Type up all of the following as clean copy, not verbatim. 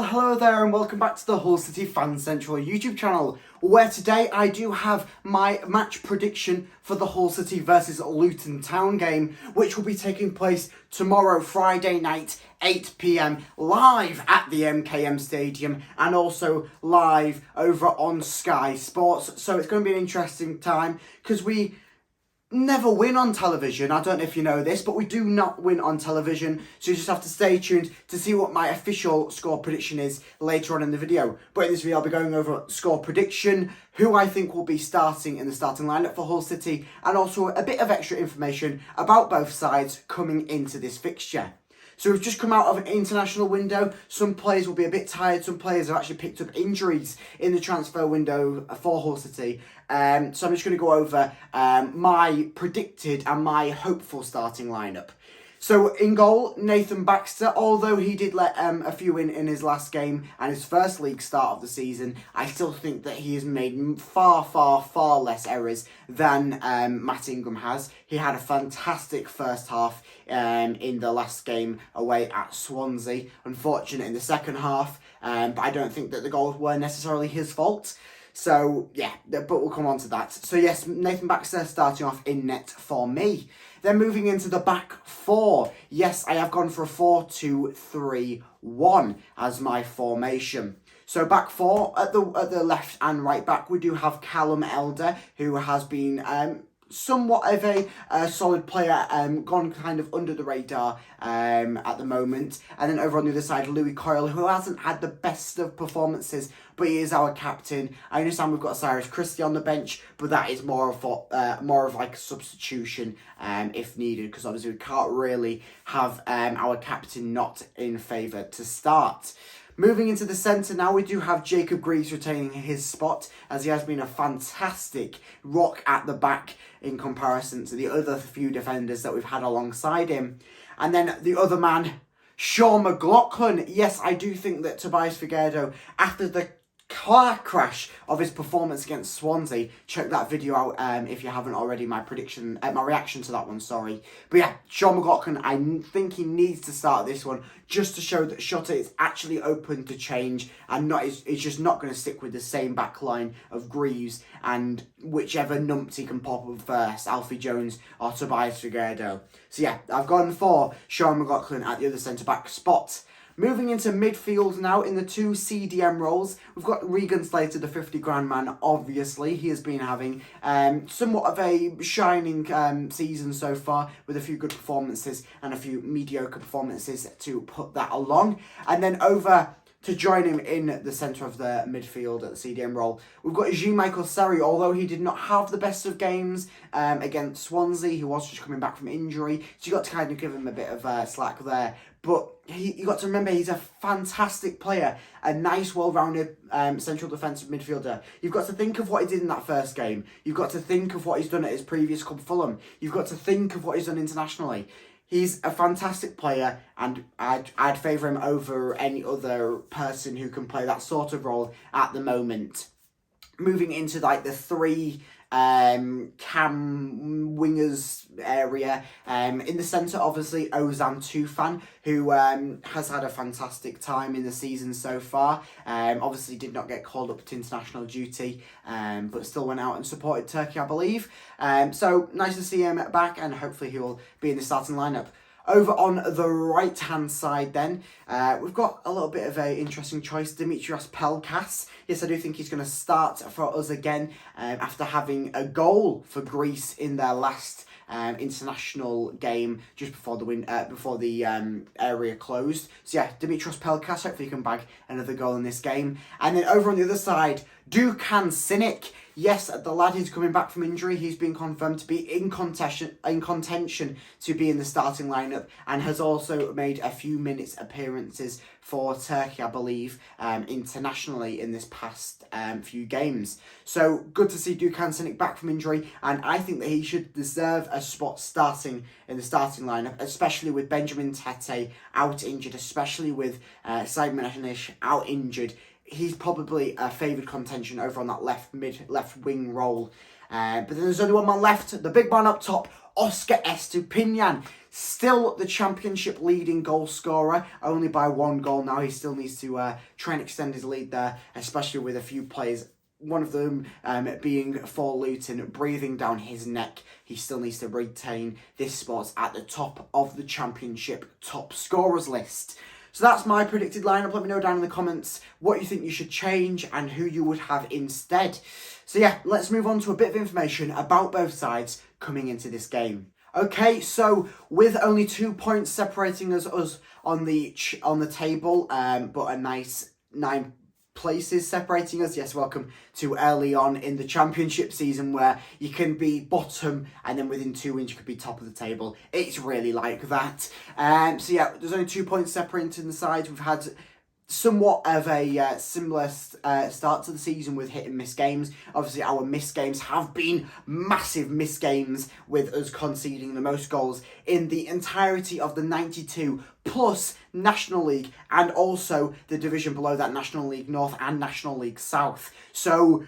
hello there and welcome back to the Hull City Fan Central YouTube channel, where today I do have my match prediction for the Hull City versus Luton Town game, which will be taking place tomorrow, Friday night, 8 PM, live at the MKM Stadium and also live over on Sky Sports. So it's going to be an interesting time because we never win on television. I don't know if you know this, but we do not win on television, so you just have to stay tuned to see what my official score prediction is later on in the video. But in this video I'll be going over score prediction, who I think will be starting in the starting lineup for Hull City, and also a bit of extra information about both sides coming into this fixture. So we've just come out of an international window. Some players will be a bit tired. Some players have actually picked up injuries in the transfer window for Hull City. So I'm just going to go over my predicted and my hopeful starting lineup. So in goal, Nathan Baxter, although he did let a few in his last game and his first league start of the season, I still think that he has made far less errors than Matt Ingram has. He had a fantastic first half in the last game away at Swansea. Unfortunate in the second half, but I don't think that the goals were necessarily his fault. So, yeah, but we'll come on to that. So, yes, Nathan Baxter starting off in net for me. Then moving into the back four. Yes, I have gone for a 4-2-3-1 as my formation. So back four, at the left and right back, we do have Callum Elder, who has been somewhat of a solid player, gone kind of under the radar at the moment. And then over on the other side, Louis Coyle, who hasn't had the best of performances, but he is our captain. I understand we've got Cyrus Christie on the bench, but that is more of like a substitution if needed, because obviously we can't really have our captain not in favour to start. Moving into the centre now, we do have Jacob Greaves retaining his spot, as he has been a fantastic rock at the back in comparison to the other few defenders that we've had alongside him. And then the other man, Sean McLaughlin. Yes, I do think that Tobias Figueiredo, after the car crash of his performance against Swansea, check that video out if you haven't already, my prediction, my reaction to that one, sorry. But yeah, Sean McLaughlin, I think he needs to start this one just to show that Shota is actually open to change and is just not going to stick with the same back line of Greaves and whichever numpty can pop up first, Alfie Jones or Tobias Figueiredo. So yeah, I've gone for Sean McLaughlin at the other centre-back spot. Moving into midfield now in the two CDM roles, we've got Regan Slater, the 50 grand man, obviously. He has been having somewhat of a shining season so far, with a few good performances and a few mediocre performances to put that along. And then over to join him in the centre of the midfield at the CDM role, we've got Jean-Michael Sarri. Although he did not have the best of games against Swansea, he was just coming back from injury, so you got to kind of give him a bit of slack there. But you got to remember, he's a fantastic player, a nice, well-rounded central defensive midfielder. You've got to think of what he did in that first game. You've got to think of what he's done at his previous club, Fulham. You've got to think of what he's done internationally. He's a fantastic player, and I'd favour him over any other person who can play that sort of role at the moment. Moving into like the three cam wingers area, in the centre obviously Ozan Tufan, who has had a fantastic time in the season so far. Obviously did not get called up to international duty, but still went out and supported Turkey, I believe. So nice to see him back, and hopefully he will be in the starting lineup. Over on the right-hand side then, we've got a little bit of an interesting choice, Dimitrios Pelkas. Yes, I do think he's going to start for us again after having a goal for Greece in their last international game just before the area closed. So yeah, Dimitrios Pelkas, hopefully he can bag another goal in this game. And then over on the other side, Dukan Sinek. Yes, the lad is coming back from injury. He's been confirmed to be in contention to be in the starting lineup, and has also made a few minutes appearances for Turkey, I believe, internationally in this past few games. So good to see Dukan Sinek back from injury, and I think that he should deserve a spot starting in the starting lineup, especially with Benjamin Tete out injured, especially with Simon Anish out injured. He's probably a favoured contention over on that left wing role. But then there's only one man left, the big man up top, Oscar Estupinian. Still the championship leading goal scorer, only by 1 goal now. He still needs to try and extend his lead there, especially with a few players, one of them being for Luton, breathing down his neck. He still needs to retain this spot at the top of the championship top scorers list. So that's my predicted lineup. Let me know down in the comments what you think you should change and who you would have instead. So yeah, let's move on to a bit of information about both sides coming into this game. Okay, so with only 2 points separating us on the table, but a nice 9 places separating us. Yes, welcome to early on in the championship season where you can be bottom and then within 2 wins you could be top of the table. It's really like that. So yeah, there's only 2 points separating the sides. We've had somewhat of a similar start to the season with hit and miss games. Obviously, our miss games have been massive miss games, with us conceding the most goals in the entirety of the 92 plus National League and also the division below that, National League North and National League South. So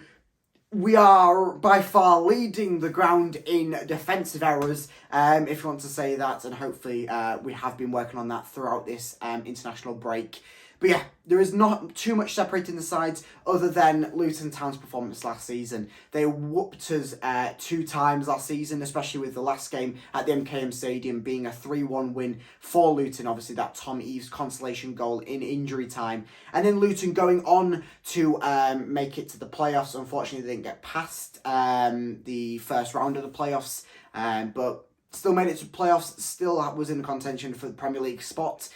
we are by far leading the ground in defensive errors, if you want to say that, and hopefully we have been working on that throughout this international break. But yeah, there is not too much separating the sides other than Luton Town's performance last season. They whooped us 2 times last season, especially with the last game at the MKM Stadium being a 3-1 win for Luton. Obviously, that Tom Eaves consolation goal in injury time. And then Luton going on to make it to the playoffs. Unfortunately, they didn't get past the first round of the playoffs, but still made it to playoffs, still was in contention for the Premier League spot.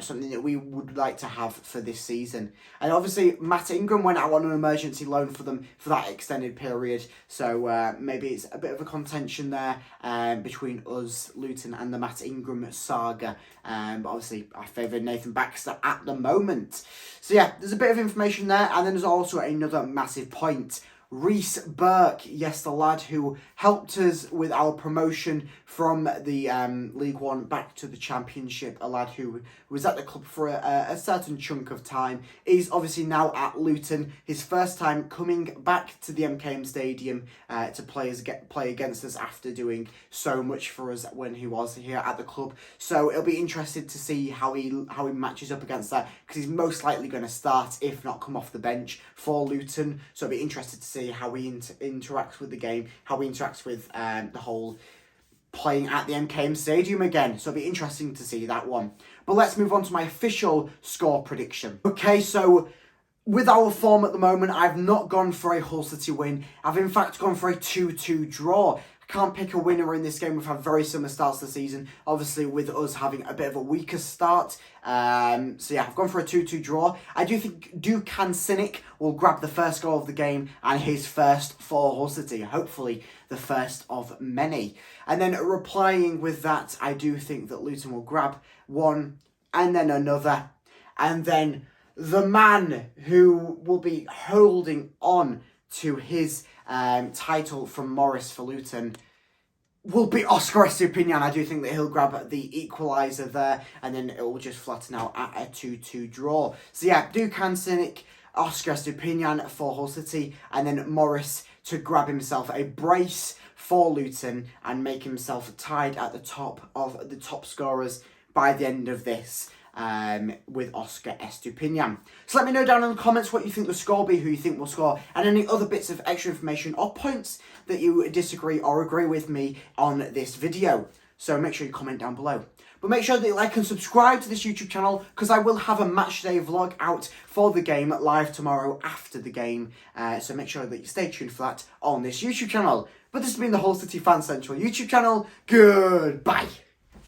Something that we would like to have for this season. And obviously, Matt Ingram went out on an emergency loan for them for that extended period. So maybe it's a bit of a contention there between us, Luton, and the Matt Ingram saga. But obviously, I favour Nathan Baxter at the moment. So yeah, there's a bit of information there. And then there's also another massive point. Reece Burke, yes, the lad who helped us with our promotion from the League One back to the Championship, a lad who was at the club for a certain chunk of time, is obviously now at Luton. His first time coming back to the MKM Stadium to play against us after doing so much for us when he was here at the club. So it'll be interesting to see how he matches up against that, because he's most likely going to start, if not come off the bench for Luton. So it'll be interesting to see how he interacts with the game, how he interacts with the whole playing at the MKM Stadium again. So it'll be interesting to see that one. But let's move on to my official score prediction. Okay, so with our form at the moment, I've not gone for a Hull City win. I've in fact gone for a 2-2 draw. Can't pick a winner in this game. We've had very similar starts to the season, obviously with us having a bit of a weaker start. So yeah, I've gone for a 2-2 draw. I do think Dukan Cynic will grab the first goal of the game and his first for Hull City. Hopefully the first of many. And then replying with that, I do think that Luton will grab one and then another. And then the man who will be holding on to his title from Morris for Luton will be Oscar Estupinian. I do think that he'll grab the equaliser there, and then it will just flatten out at a 2-2 draw. So yeah, Dukan Cynic, Oscar Estupinian for Hull City, and then Morris to grab himself a brace for Luton and make himself tied at the top of the top scorers by the end of this. With Oscar Estupinian. So let me know down in the comments what you think the score will be, who you think will score, and any other bits of extra information or points that you disagree or agree with me on this video. So make sure you comment down below. But make sure that you like and subscribe to this YouTube channel, because I will have a match day vlog out for the game live tomorrow after the game. So make sure that you stay tuned for that on this YouTube channel. But this has been the Hull City Fan Central YouTube channel. Goodbye.